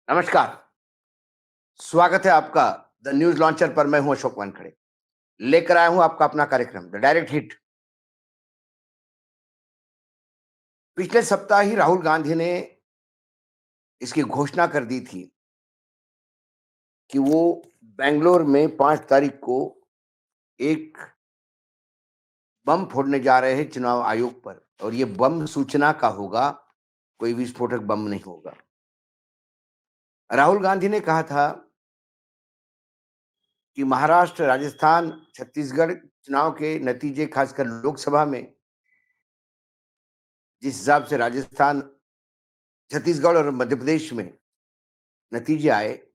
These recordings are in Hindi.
नमस्कार, स्वागत है आपका द न्यूज़ लॉन्चर पर। मैं हूं अशोक वानखड़े। लेकर आया हूं आपका अपना कार्यक्रम द डायरेक्ट हिट। पिछले सप्ताह ही राहुल गांधी ने इसकी घोषणा कर दी थी कि वो बेंगलोर में 5 तारीख को एक बम फोड़ने जा रहे हैं चुनाव आयोग पर, और ये बम सूचना का होगा, कोई विस्फोटक बम नहीं होगा। राहुल गांधी ने कहा था कि महाराष्ट्र, राजस्थान, छत्तीसगढ़ चुनाव के नतीजे, खासकर लोकसभा में जिस हिसाब से राजस्थान, छत्तीसगढ़ और मध्य प्रदेश में नतीजे आए,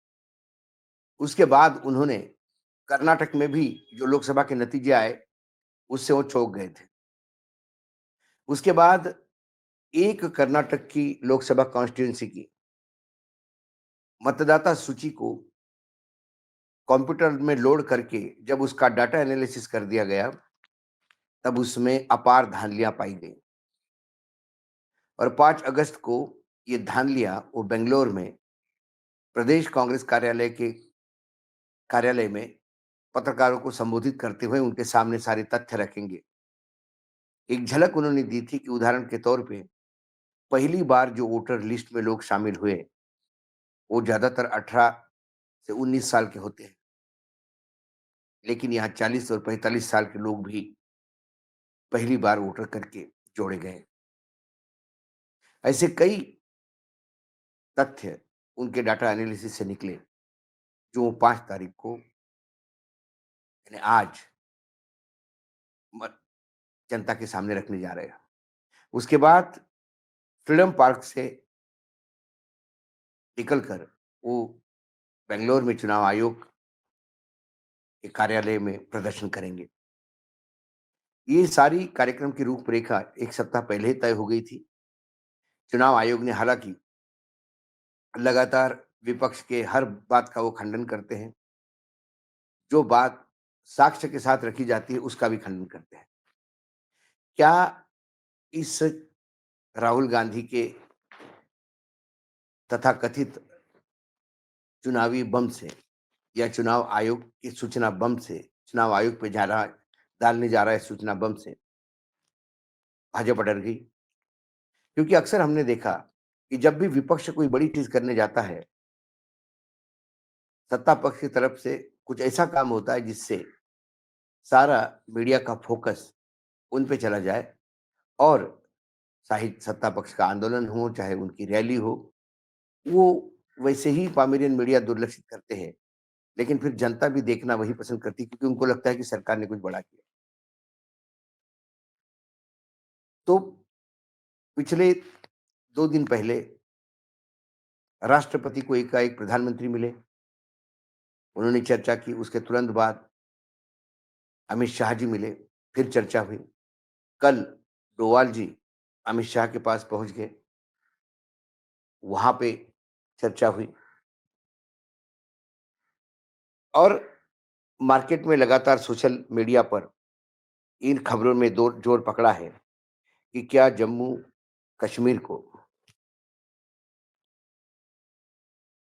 उसके बाद उन्होंने कर्नाटक में भी जो लोकसभा के नतीजे आए, उससे वो चौंक गए थे। उसके बाद एक कर्नाटक की लोकसभा कॉन्स्टिट्यूएंसी की मतदाता सूची को कंप्यूटर में लोड करके जब उसका डाटा एनालिसिस कर दिया गया, तब उसमें अपार धांधलियां पाई गई। और 5 अगस्त को ये धांधलियां वो बेंगलोर में प्रदेश कांग्रेस कार्यालय में पत्रकारों को संबोधित करते हुए उनके सामने सारे तथ्य रखेंगे। एक झलक उन्होंने दी थी कि उदाहरण के तौर पे पहली बार जो वोटर लिस्ट में लोग शामिल हुए, वो ज्यादातर 18 से 19 साल के होते हैं, लेकिन यहाँ 40 और 45 साल के लोग भी पहली बार वोटर करके जोड़े गए। ऐसे कई तथ्य उनके डाटा एनालिसिस से निकले, जो वो 5 तारीख को, यानी आज, म- जनता के सामने रखने जा रहे हैं। उसके बाद फ्रीडम पार्क से निकलकर वो बेंगलोर में चुनाव आयोग के कार्यालय में प्रदर्शन करेंगे। ये सारी कार्यक्रम की रूपरेखा 1 सप्ताह पहले ही तय हो गई थी। चुनाव आयोग ने हालांकि लगातार विपक्ष के हर बात का वो खंडन करते हैं। जो बात साक्ष्य के साथ रखी जाती है, उसका भी खंडन करते हैं। क्या इस राहुल गांधी के तथाकथित चुनावी बम से, या चुनाव आयोग की सूचना बम से, चुनाव आयोग पे जा रहा डालने जा रहा है सूचना बम से भाजपा डर गई? क्योंकि अक्सर हमने देखा कि जब भी विपक्ष कोई बड़ी चीज करने जाता है, सत्ता पक्ष की तरफ से कुछ ऐसा काम होता है जिससे सारा मीडिया का फोकस उन पे चला जाए, और चाहे सत्ता पक्ष का आंदोलन हो, चाहे उनकी रैली हो, वो वैसे ही पामेरियन मीडिया दुर्लक्षित करते हैं। लेकिन फिर जनता भी देखना वही पसंद करती है, क्योंकि उनको लगता है कि सरकार ने कुछ बड़ा किया। तो पिछले 2 दिन पहले राष्ट्रपति को एकाएक प्रधानमंत्री मिले, उन्होंने चर्चा की। उसके तुरंत बाद अमित शाह जी मिले, फिर चर्चा हुई। कल डोवाल जी अमित शाह के पास पहुंच गए, वहां पे चर्चा हुई। और मार्केट में लगातार सोशल मीडिया पर इन खबरों में दो जोर पकड़ा है कि क्या जम्मू कश्मीर को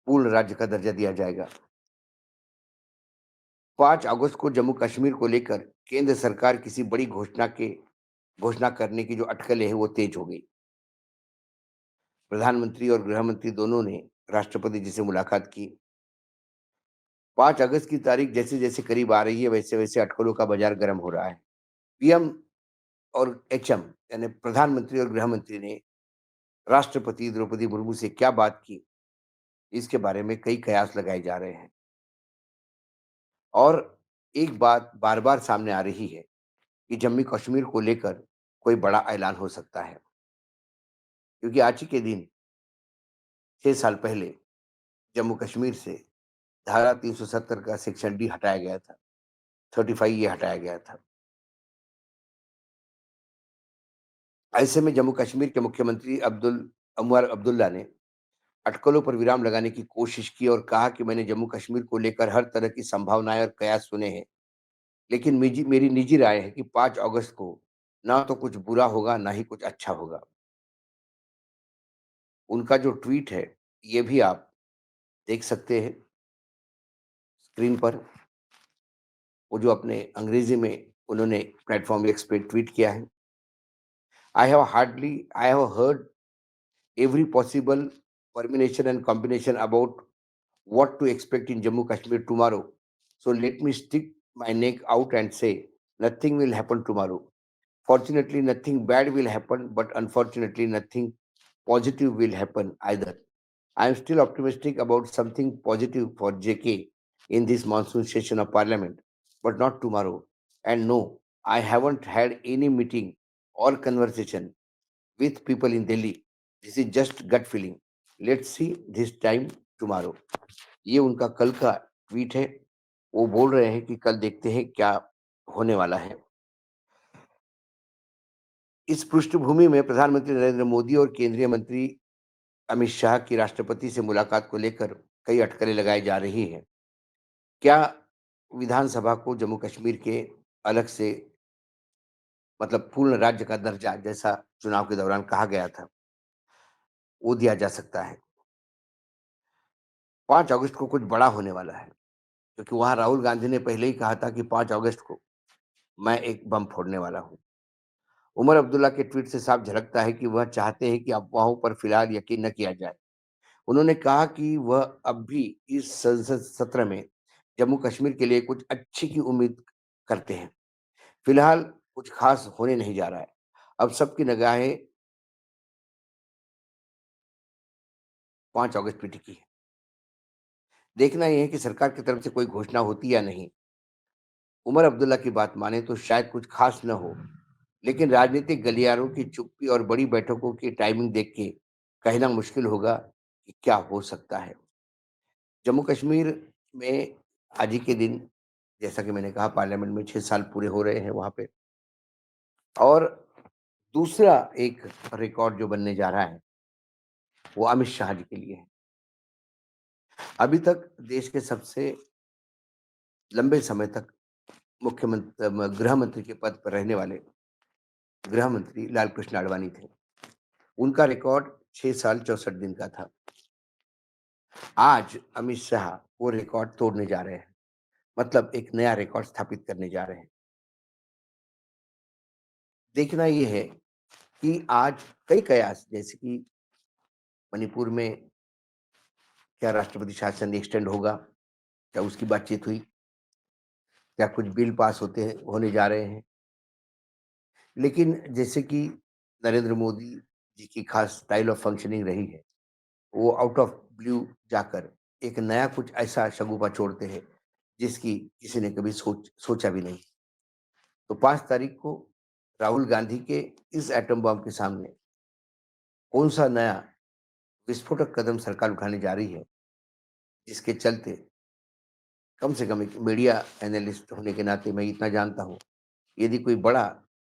पूर्ण राज्य का दर्जा दिया जाएगा। 5 अगस्त को जम्मू कश्मीर को लेकर केंद्र सरकार किसी बड़ी घोषणा करने की जो अटकलें है, वो तेज हो गई। प्रधानमंत्री और गृह मंत्री दोनों ने राष्ट्रपति जी से मुलाकात की। 5 अगस्त की तारीख जैसे जैसे करीब आ रही है, वैसे वैसे अटकलों का बाजार गर्म हो रहा है। पीएम और एचएम, यानी प्रधानमंत्री और गृह मंत्री ने राष्ट्रपति द्रौपदी मुर्मू से क्या बात की, इसके बारे में कई कयास लगाए जा रहे हैं। और एक बात बार बार सामने आ रही है कि जम्मू कश्मीर को लेकर कोई बड़ा ऐलान हो सकता है, क्योंकि आज ही के दिन 6 साल पहले जम्मू कश्मीर से धारा 370 का सेक्शन डी हटाया गया था, 35 ये हटाया गया था। ऐसे में जम्मू कश्मीर के मुख्यमंत्री अनवर अब्दुल्ला ने अटकलों पर विराम लगाने की कोशिश की और कहा कि मैंने जम्मू कश्मीर को लेकर हर तरह की संभावनाएं और कयास सुने हैं, लेकिन मेरी निजी राय है कि 5 अगस्त को ना तो कुछ बुरा होगा, ना ही कुछ अच्छा होगा। उनका जो ट्वीट है, ये भी आप देख सकते हैं स्क्रीन पर वो जो अपने अंग्रेजी में उन्होंने प्लेटफॉर्म एक्स पे ट्वीट किया है। I have heard every possible permutation and combination about what to expect in Jammu Kashmir tomorrow. So let me stick my neck out and say nothing will happen tomorrow. Fortunately, nothing bad will happen, but unfortunately, nothing positive will happen either. I am still optimistic about something positive for JK in this monsoon session of Parliament, but not tomorrow. And no, I haven't had any meeting or conversation with people in Delhi. This is just gut feeling. Let's see this time tomorrow. ये उनका कल का ट्वीट है। वो बोल रहे हैं कि कल देखते हैं क्या होने वाला है। इस पृष्ठभूमि में प्रधानमंत्री नरेंद्र मोदी और केंद्रीय मंत्री अमित शाह की राष्ट्रपति से मुलाकात को लेकर कई अटकलें लगाई जा रही हैं। क्या विधानसभा को जम्मू कश्मीर के अलग से मतलब पूर्ण राज्य का दर्जा जैसा चुनाव के दौरान कहा गया था, वो दिया जा सकता है? 5 अगस्त को कुछ बड़ा होने वाला है, क्योंकि वहाँ राहुल गांधी ने पहले ही कहा था कि 5 अगस्त को मैं एक बम फोड़ने वाला हूँ। उमर अब्दुल्ला के ट्वीट से साफ झलकता है कि वह चाहते हैं कि अफवाहों पर फिलहाल यकीन न किया जाए। उन्होंने कहा कि वह अब भी इस संसद सत्र में जम्मू कश्मीर के लिए कुछ अच्छी की उम्मीद करते हैं। फिलहाल कुछ खास होने नहीं जा रहा है। अब सबकी निगाहें 5 अगस्त पे टिकी है। देखना यह है कि सरकार की तरफ से कोई घोषणा होती या नहीं। उमर अब्दुल्ला की बात माने तो शायद कुछ खास न हो, लेकिन राजनीतिक गलियारों की चुप्पी और बड़ी बैठकों की टाइमिंग देख के कहना मुश्किल होगा कि क्या हो सकता है। जम्मू कश्मीर में आज ही के दिन, जैसा कि मैंने कहा, पार्लियामेंट में 6 साल पूरे हो रहे हैं वहाँ पे। और दूसरा एक रिकॉर्ड जो बनने जा रहा है, वो अमित शाह जी के लिए है। अभी तक देश के सबसे लंबे समय तक गृह मंत्री के पद पर रहने वाले गृह मंत्री लाल कृष्ण आडवाणी थे। उनका रिकॉर्ड 6 साल 64 दिन का था। आज अमित शाह वो रिकॉर्ड तोड़ने जा रहे हैं, मतलब एक नया रिकॉर्ड स्थापित करने जा रहे हैं। देखना ये है कि आज कई कयास, जैसे कि मणिपुर में क्या राष्ट्रपति शासन एक्सटेंड होगा, क्या उसकी बातचीत हुई, क्या कुछ बिल पास होने जा रहे हैं। लेकिन जैसे कि नरेंद्र मोदी जी की खास स्टाइल ऑफ फंक्शनिंग रही है, वो आउट ऑफ ब्लू जाकर एक नया कुछ ऐसा शगुफा छोड़ते हैं जिसकी किसी ने कभी सोचा भी नहीं। तो 5 तारीख को राहुल गांधी के इस एटम बम के सामने कौन सा नया विस्फोटक कदम सरकार उठाने जा रही है, जिसके चलते कम से कम एक मीडिया एनालिस्ट होने के नाते मैं इतना जानता हूँ, यदि कोई बड़ा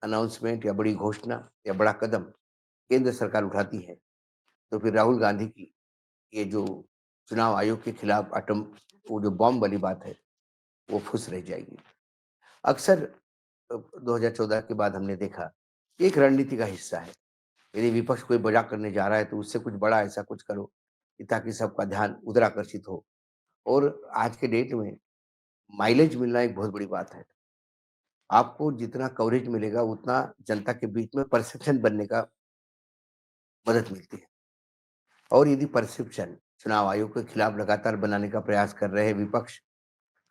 अनाउंसमेंट या बड़ी घोषणा या बड़ा कदम केंद्र सरकार उठाती है, तो फिर राहुल गांधी की ये जो चुनाव आयोग के खिलाफ एटम वो जो बॉम्ब वाली बात है, वो फुस रह जाएगी। अक्सर 2014 के बाद हमने देखा, ये एक रणनीति का हिस्सा है। यदि विपक्ष कोई मज़ाक करने जा रहा है, तो उससे कुछ बड़ा ऐसा कुछ करो कि ताकि सबका ध्यान उधर आकर्षित हो। और आज के डेट में माइलेज मिलना एक बहुत बड़ी बात है। आपको जितना कवरेज मिलेगा, उतना जनता के बीच में परसेप्शन बनने का मदद मिलती है। और यदि परसेप्शन चुनाव आयोग के खिलाफ लगातार बनाने का प्रयास कर रहे हैं विपक्ष,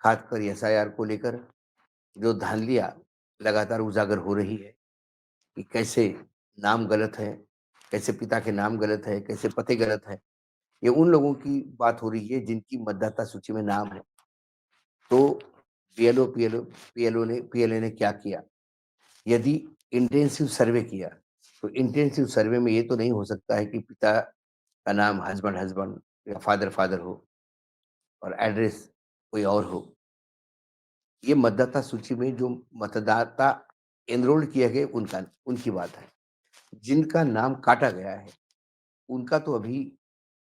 खासकर एसआईआर को लेकर जो धांधलियाँ लगातार उजागर हो रही है कि कैसे नाम गलत है, कैसे पिता के नाम गलत है, कैसे पते गलत है। ये उन लोगों की बात हो रही है जिनकी मतदाता सूची में नाम है। तो पीएलए ने क्या किया? यदि इंटेंसिव सर्वे किया, तो इंटेंसिव सर्वे में ये तो नहीं हो सकता है कि पिता का नाम हस्बैंड हस्बैंड या फादर फादर हो और एड्रेस कोई और हो। ये मतदाता सूची में जो मतदाता एनरोल्ड किए गए उनका उनकी बात है। जिनका नाम काटा गया है, उनका तो अभी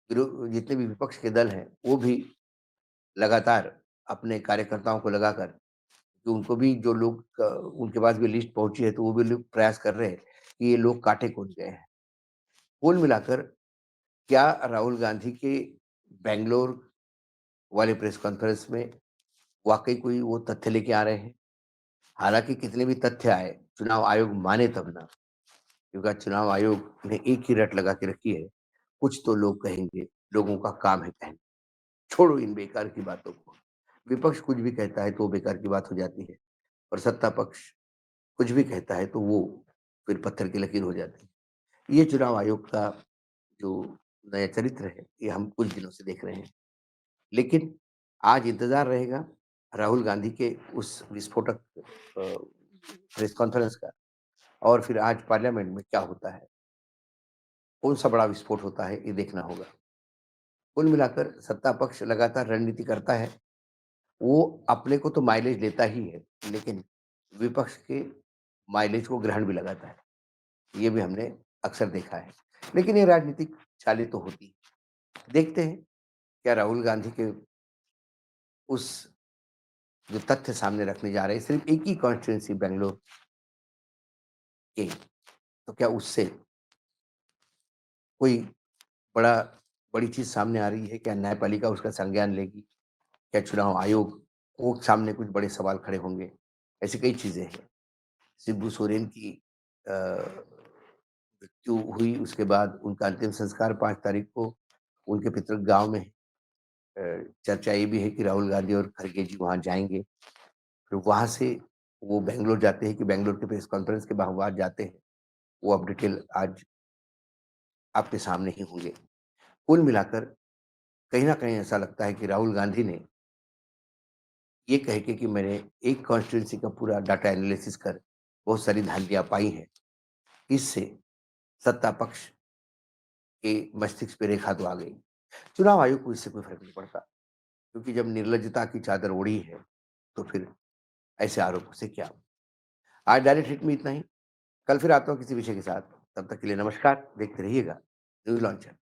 जितने भी विपक्ष के दल हैं, वो भी लगातार अपने कार्यकर्ताओं को लगाकर कि उनको भी जो लोग उनके पास भी लिस्ट पहुँची है, तो वो भी लोग प्रयास कर रहे हैं कि ये लोग काटे कौन गए हैं। कुल मिलाकर क्या राहुल गांधी के बैंगलोर वाले प्रेस कॉन्फ्रेंस में वाक़ई कोई वो तथ्य लेके आ रहे हैं। हालाँकि कितने भी तथ्य आए, चुनाव आयोग माने तब ना, क्योंकि चुनाव आयोग ने एक ही रट लगा के रखी है, कुछ तो लोग कहेंगे, लोगों का काम है कहना। छोड़ो इन बेकार की बातों को। विपक्ष कुछ भी कहता है तो वो बेकार की बात हो जाती है और सत्ता पक्ष कुछ भी कहता है तो वो फिर पत्थर की लकीर हो जाती है। ये चुनाव आयोग का जो नया चरित्र है, ये हम कुछ दिनों से देख रहे हैं। लेकिन आज इंतज़ार रहेगा राहुल गांधी के उस विस्फोटक प्रेस कॉन्फ्रेंस का और फिर आज पार्लियामेंट में क्या होता है, कौन-सा बड़ा विस्फोट होता है, ये देखना होगा। कुल मिलाकर सत्ता पक्ष लगातार रणनीति करता है, वो अपने को तो माइलेज देता ही है, लेकिन विपक्ष के माइलेज को ग्रहण भी लगाता है। ये भी हमने अक्सर देखा है। लेकिन ये राजनीतिक चालें तो होती हैं। देखते हैं क्या राहुल गांधी के उस जो तथ्य सामने रखने जा रहे हैं, सिर्फ़ एक ही कॉन्स्टिट्यूएंसी बैंगलोर के, तो क्या उससे कोई बड़ा बड़ी चीज़ सामने आ रही है? क्या न्यायपालिका उसका संज्ञान लेगी? क्या चुनाव आयोग को सामने कुछ बड़े सवाल खड़े होंगे? ऐसी कई चीज़ें हैं। शिबू सोरेन की अ, मृत्यु हुई, उसके बाद उनका अंतिम संस्कार 5 तारीख को उनके पैतृक गाँव में चर्चा ये भी है कि राहुल गांधी और खरगे जी वहाँ जाएँगे। फिर वहाँ से वो बैंगलोर जाते हैं कि बैंगलोर के प्रेस कॉन्फ्रेंस के बाद जाते हैं, वो अब डिटेल आज आपके सामने ही होंगे। कुल मिलाकर कहीं न कहीं ऐसा लगता है कि राहुल गांधी ने ये कह के कि मैंने एक कॉन्स्टिट्यूएंसी का पूरा डाटा एनालिसिस कर बहुत सारी धांधियाँ पाई हैं, इससे सत्ता पक्ष के मस्तिष्क पे रेखा तो आ गई। चुनाव आयोग को इससे कोई फ़र्क नहीं पड़ता, क्योंकि जब निर्लज्जता की चादर ओढ़ी है, तो फिर ऐसे आरोपों से क्या? आज डायरेक्ट हिट में इतना ही। कल फिर आता हूँ किसी विषय के साथ। तब तक के लिए नमस्कार, देखते रहिएगा न्यूज़ लॉन्चर।